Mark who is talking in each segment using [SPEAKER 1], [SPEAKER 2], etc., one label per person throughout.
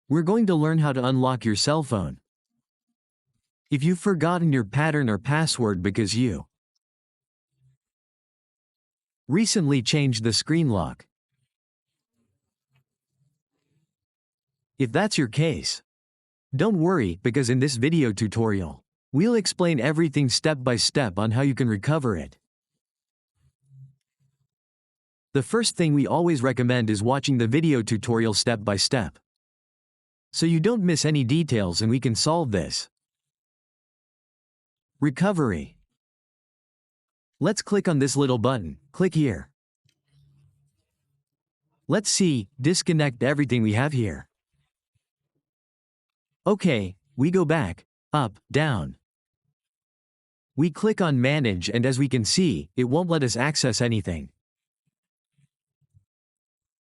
[SPEAKER 1] We're going to learn how to unlock your cell phone. If you've forgotten your pattern or password because you recently changed the screen lock. If that's your case, don't worry, because in this video tutorial, we'll explain everything step by step on how you can recover it. The first thing we always recommend is watching the video tutorial step by step, so you don't miss any details and we can solve this. Recovery. Let's click on this little button. Click here. Let's see, disconnect everything we have here. Okay, we go back, up, down. We click on Manage, and as we can see, it won't let us access anything.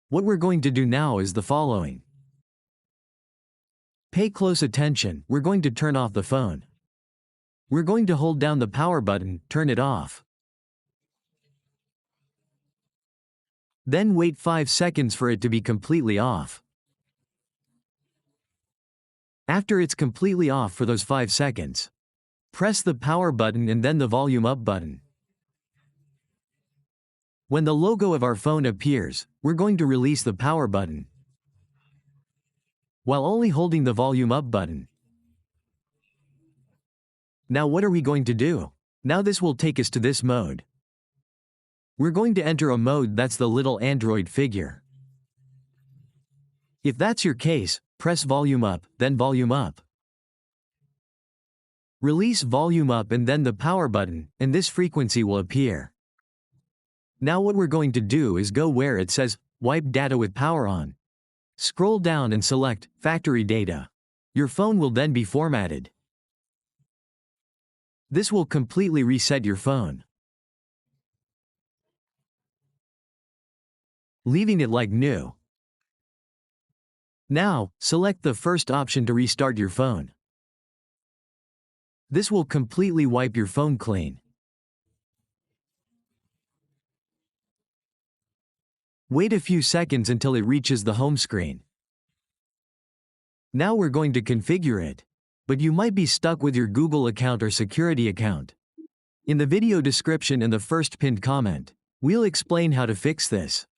[SPEAKER 1] What we're going to do now is the following. Pay close attention. We're going to turn off the phone. We're going to hold down the power button, turn it off. Then wait 5 seconds for it to be completely off. After it's completely off for those 5 seconds, press the power button and then the volume up button. When the logo of our phone appears, we're going to release the power button, while only holding the volume up button. Now what are we going to do? Now this will take us to this mode. We're going to enter a mode that's the little Android figure. If that's your case, press volume up, then volume up. Release volume up and then the power button, and this frequency will appear. Now what we're going to do is go where it says, Wipe data with power on. Scroll down and select, Factory data. Your phone will then be formatted. This will completely reset your phone, leaving it like new. Now, select the first option to restart your phone. This will completely wipe your phone clean. Wait a few seconds until it reaches the home screen. Now we're going to configure it, but you might be stuck with your Google account or security account. In the video description and the first pinned comment, we'll explain how to fix this.